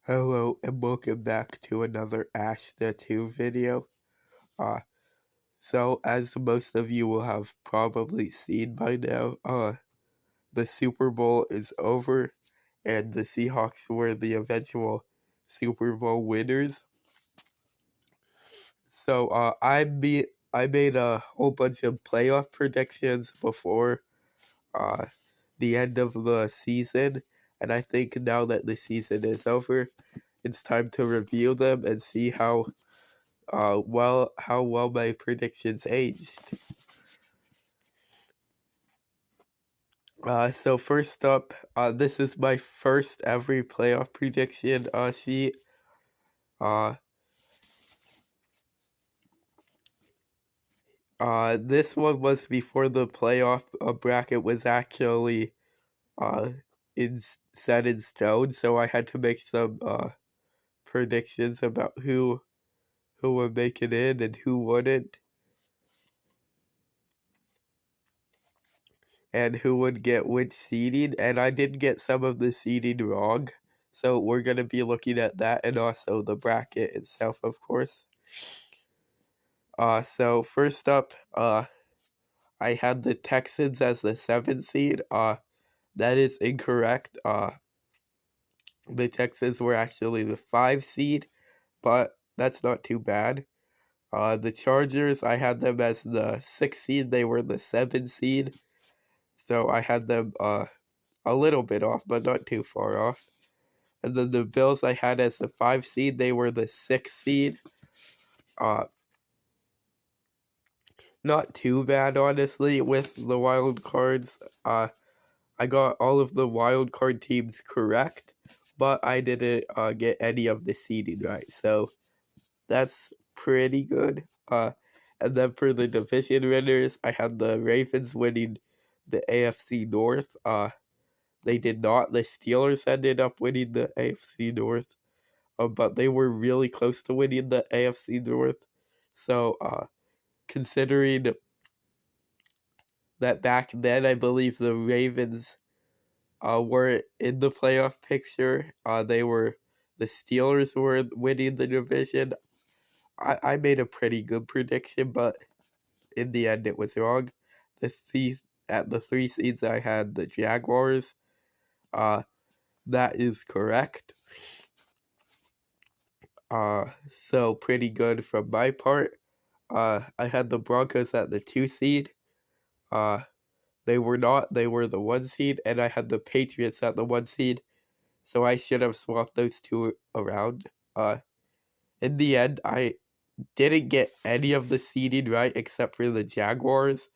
Hello and welcome back to another Ash the 2 video. Uh, so as most of you will have probably seen by now, the Super Bowl is over and the Seahawks were the eventual Super Bowl winners. So I made a whole bunch of playoff predictions before the end of the season, and I think now that the season is over, it's time to review them and see how well my predictions aged. So first up, this is my first ever playoff prediction sheet. Uh, this one was before the playoff bracket was actually uh set in stone, so I had to make some predictions about who would make it in and who wouldn't, and who would get which seeding, and I did get some of the seeding wrong. So we're going to be looking at that and also the bracket itself, of course. So first up, I had the Texans as the 7th seed. That is incorrect. The Texans were actually the 5 seed, but that's not too bad. The Chargers, I had them as the 6th seed. They were the 7th seed. So I had them a little bit off, but not too far off. And then the Bills I had as the 5 seed, they were the 6th seed. Not too bad, honestly, with the wild cards. I got all of the wild card teams correct, but I didn't get any of the seeding right. So that's pretty good. And then for the division winners, I had the Ravens winning the AFC North. They did not. The Steelers ended up winning the AFC North, but they were really close to winning the AFC North. So, considering that back then, I believe the Ravens were in the playoff picture. The Steelers were winning the division. I made a pretty good prediction, but in the end, it was wrong. At the 3 seeds, I had the Jaguars. That is correct. So pretty good from my part. I had the Broncos at the 2 seed. They were not. They were the 1 seed, and I had the Patriots at the 1 seed. So I should have swapped those two around. In the end, I didn't get any of the seeding right except for the Jaguars,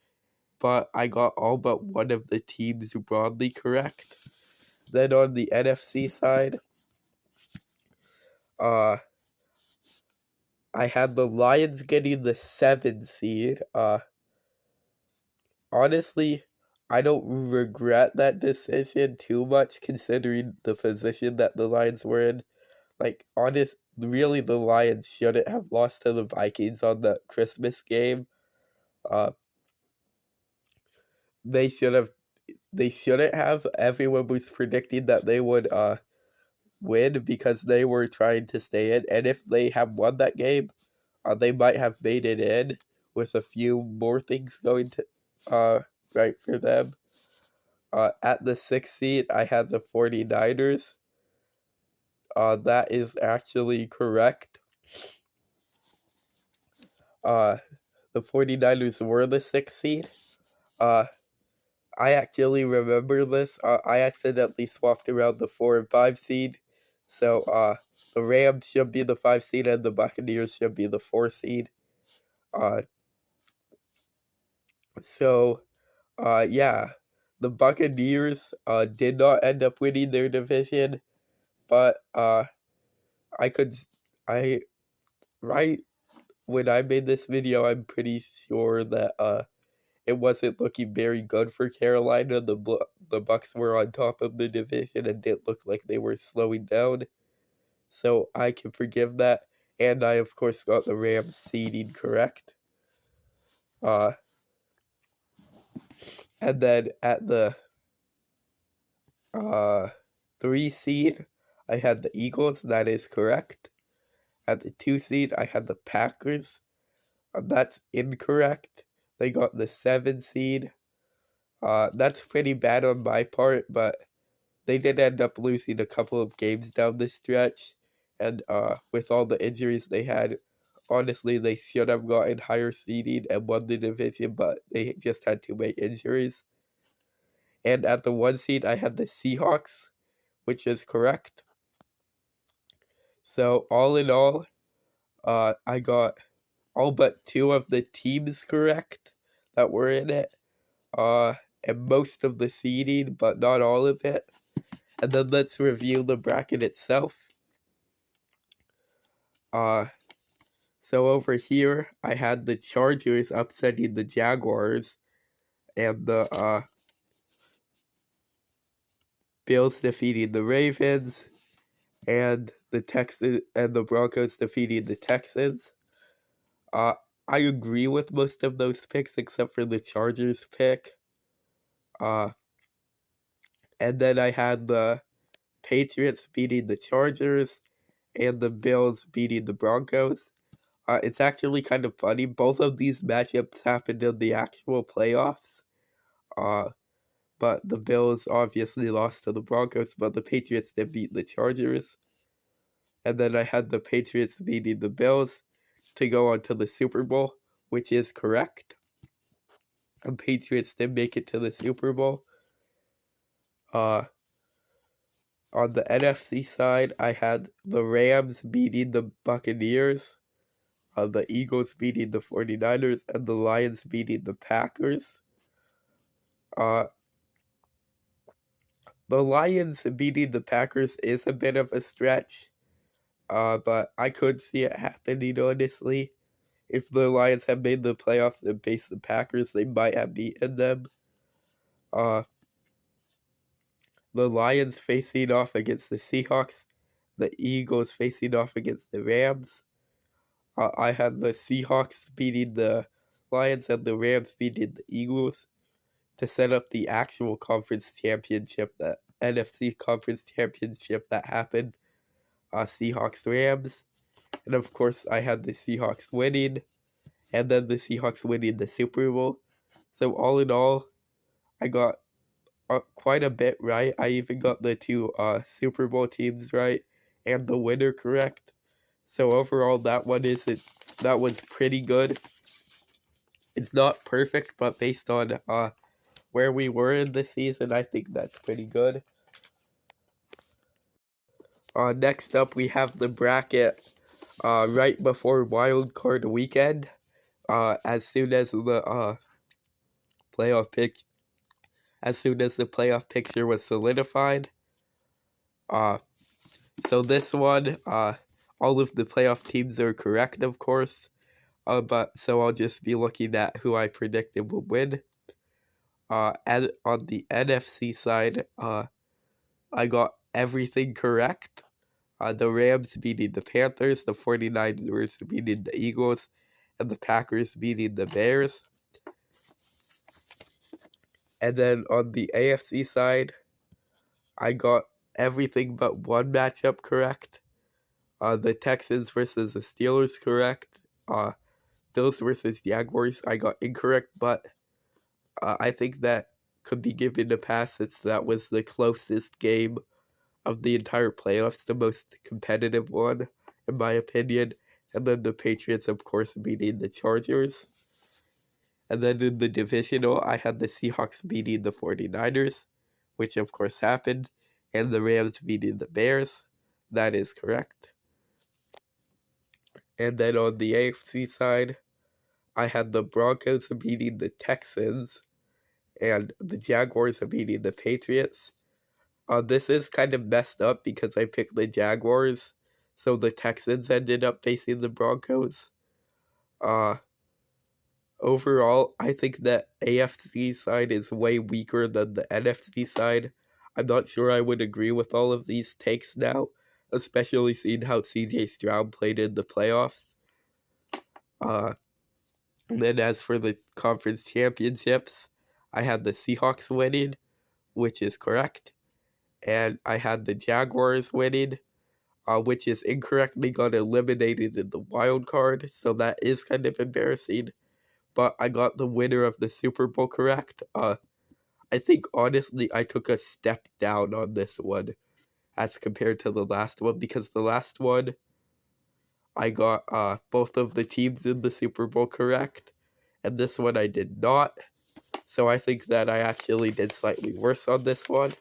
but I got all but one of the teams broadly correct. Then on the NFC side, uh, I had the Lions getting the 7 seed. Honestly, I don't regret that decision too much considering the position that the Lions were in. Really, the Lions shouldn't have lost to the Vikings on the Christmas game. Uh, they should have. They shouldn't have. Everyone was predicting that they would win because they were trying to stay in, and if they have won that game, they might have made it in with a few more things going to right for them. At the 6th seed, I had the 49ers. That is actually correct. The 49ers were the 6th seed. Uh, I actually remember this. I accidentally swapped around the 4 and 5 seed. So, the Rams should be the 5 seed and the Buccaneers should be the 4 seed. Uh, so, yeah. The Buccaneers, did not end up winning their division, but, I could, I, right when I made this video, I'm pretty sure that, it wasn't looking very good for Carolina. The Bucks were on top of the division and didn't look like they were slowing down. So I can forgive that. And I of course got the Rams seeding correct. Uh and then at the uh 3 seed, I had the Eagles. That is correct. At the 2 seed, I had the Packers. That's incorrect. They got the 7 seed. That's pretty bad on my part, but they did end up losing a couple of games down the stretch. And with all the injuries they had, honestly, they should have gotten higher seeding and won the division, but they just had too many injuries. And at the 1 seed, I had the Seahawks, which is correct. So all in all, I got all but 2 of the teams correct that were in it, and most of the seeding, but not all of it. And then let's review the bracket itself. So over here, I had the Chargers upsetting the Jaguars, and the Bills defeating the Ravens, and the Texans and the Broncos defeating the Texans. I agree with most of those picks except for the Chargers pick. And then I had the Patriots beating the Chargers and the Bills beating the Broncos. It's actually kind of funny. Both of these matchups happened in the actual playoffs. But the Bills obviously lost to the Broncos, but the Patriots did beat the Chargers. And then I had the Patriots beating the Bills to go on to the Super Bowl, which is correct. The Patriots did make it to the Super Bowl. On the NFC side, I had the Rams beating the Buccaneers, the Eagles beating the 49ers, and the Lions beating the Packers. The Lions beating the Packers is a bit of a stretch, but I could see it happening, honestly. If the Lions had made the playoffs and faced the Packers, they might have beaten them. The Lions facing off against the Seahawks, the Eagles facing off against the Rams. I had the Seahawks beating the Lions and the Rams beating the Eagles to set up the actual conference championship, the NFC conference championship that happened. Seahawks-Rams. And of course, I had the Seahawks winning, and then the Seahawks winning the Super Bowl. So all in all, I got quite a bit right. I even got the 2 Super Bowl teams right and the winner correct. So overall, that was pretty good. It's not perfect, but based on where we were in the season, I think that's pretty good. Next up, we have the bracket right before Wild Card Weekend. As soon as the playoff picture was solidified. So this one, all of the playoff teams are correct, of course. But so I'll just be looking at who I predicted would win. And on the NFC side, I got everything correct. The Rams beating the Panthers, the 49ers beating the Eagles, and the Packers beating the Bears. And then on the AFC side, I got everything but one matchup correct. The Texans versus the Steelers correct. Bills versus Jaguars, I got incorrect, but I think that could be given a pass since that was the closest game of the entire playoffs, the most competitive one, in my opinion. And then the Patriots, of course, beating the Chargers. And then in the divisional, I had the Seahawks beating the 49ers, which of course happened, and the Rams beating the Bears. That is correct. And then on the AFC side, I had the Broncos beating the Texans, and the Jaguars beating the Patriots. This is kind of messed up because I picked the Jaguars, so the Texans ended up facing the Broncos. Overall, I think that AFC side is way weaker than the NFC side. I'm not sure I would agree with all of these takes now, especially seeing how CJ Stroud played in the playoffs. And then as for the conference championships, I had the Seahawks winning, which is correct. and I had the Jaguars winning, which is incorrectly got eliminated in the wild card, so that is kind of embarrassing. But I got the winner of the Super Bowl correct. I think honestly I took a step down on this one as compared to the last one, because the last one I got both of the teams in the Super Bowl correct, and this one I did not. So I think that I actually did slightly worse on this one.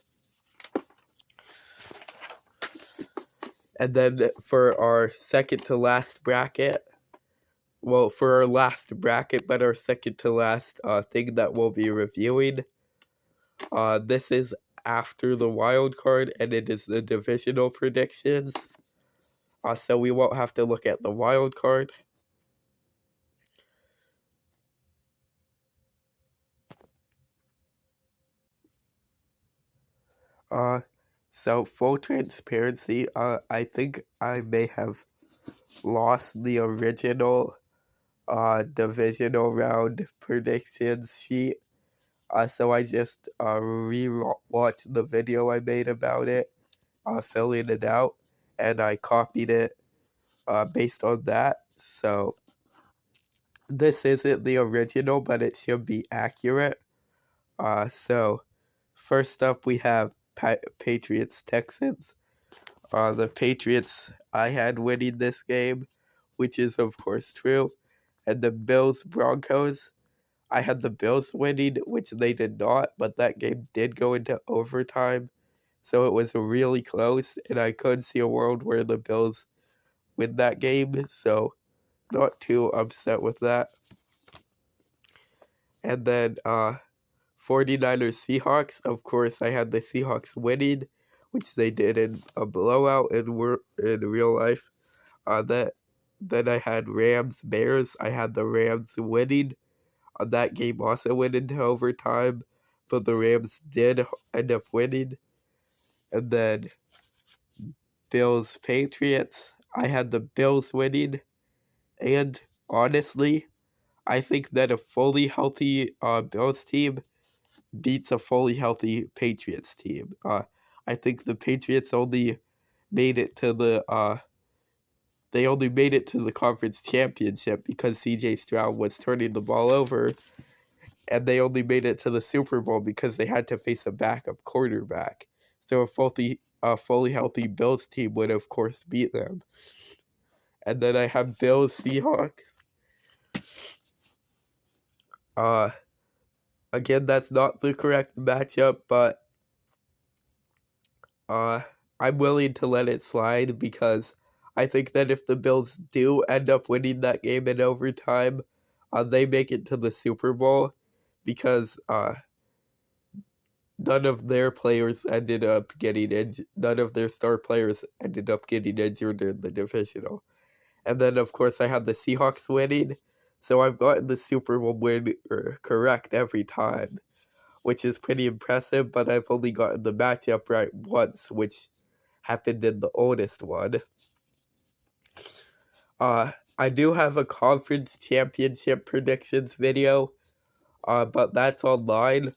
And then for our second to last bracket, well, for our last bracket, but our second to last thing that we'll be reviewing, this is after the wild card, and it is the divisional predictions. So we won't have to look at the wild card. So full transparency, I think I may have lost the original divisional round predictions sheet. So I just re-watched the video I made about it, filling it out, and I copied it based on that. So this isn't the original, but it should be accurate. So first up we have Patriots Texans. The Patriots I had winning this game, which is of course true, and the Bills Broncos. I had the Bills winning, which they did not, but that game did go into overtime, so it was really close, and I could see a world where the Bills win that game, so not too upset with that. And then 49ers Seahawks, of course I had the Seahawks winning, which they did in a blowout in real life. Then I had Rams Bears. I had the Rams winning. That game also went into overtime, but the Rams did end up winning. And then Bills Patriots. I had the Bills winning, and honestly, I think that a fully healthy Bills team beats a fully healthy Patriots team. I think the Patriots only made it to the conference championship because C.J. Stroud was turning the ball over, and they only made it to the Super Bowl because they had to face a backup quarterback. So a fully healthy Bills team would of course beat them. And then I have Bills Seahawks. Again, that's not the correct matchup, but I'm willing to let it slide because I think that if the Bills do end up winning that game in overtime, they make it to the Super Bowl because none of their star players ended up getting injured in the divisional. And then, of course, I had the Seahawks winning, so I've gotten the Super Bowl win correct every time, which is pretty impressive, but I've only gotten the matchup right once, which happened in the oldest one. I do have a conference championship predictions video, but that's online.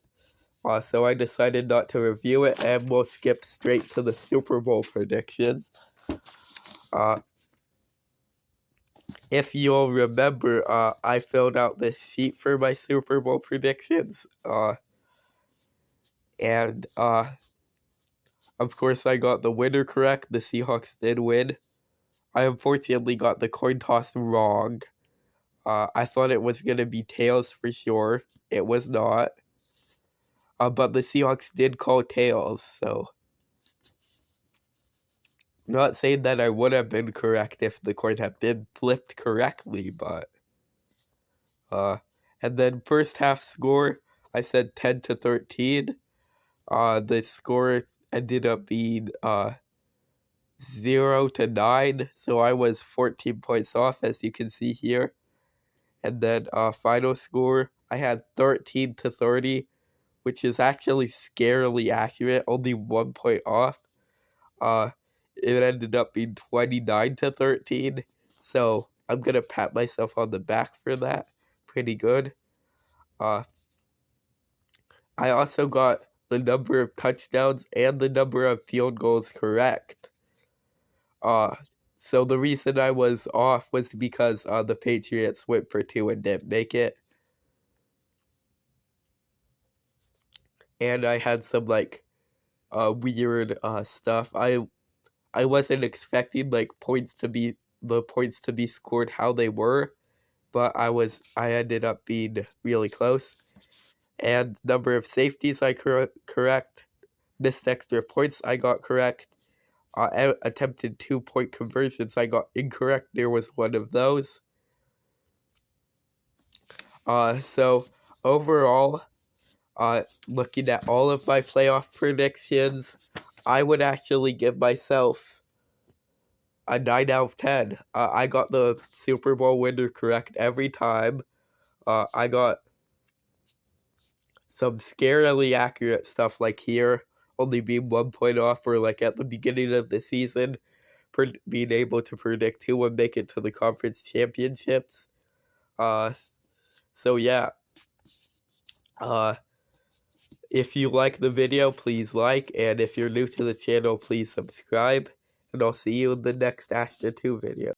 So I decided not to review it, and we'll skip straight to the Super Bowl predictions. If you'll remember, I filled out this sheet for my Super Bowl predictions, and of course I got the winner correct. The Seahawks did win. I unfortunately got the coin toss wrong. I thought it was going to be tails for sure. It was not. But the Seahawks did call tails, so not saying that I would have been correct if the coin had been flipped correctly, but and then first half score, I said 10-13. The score ended up being 0-9, so I was 14 points off, as you can see here. And then final score, I had 13-30, which is actually scarily accurate, only 1 point off. It ended up being 29-13, so I'm gonna pat myself on the back for that. Pretty good. I also got the number of touchdowns and the number of field goals correct. So the reason I was off was because the Patriots went for 2 and didn't make it. And I had some like weird stuff. I wasn't expecting like the points to be scored how they were, but I ended up being really close. And number of safeties I correct. Missed extra points I got correct. Attempted 2-point conversions I got incorrect. There was one of those. So overall, looking at all of my playoff predictions, I would actually give myself a 9 out of 10. I got the Super Bowl winner correct every time. I got some scarily accurate stuff like here, only being 1 point off, or like at the beginning of the season, being able to predict who would make it to the conference championships. So yeah. If you like the video, please like, and if you're new to the channel, please subscribe, and I'll see you in the next Astra 2 video.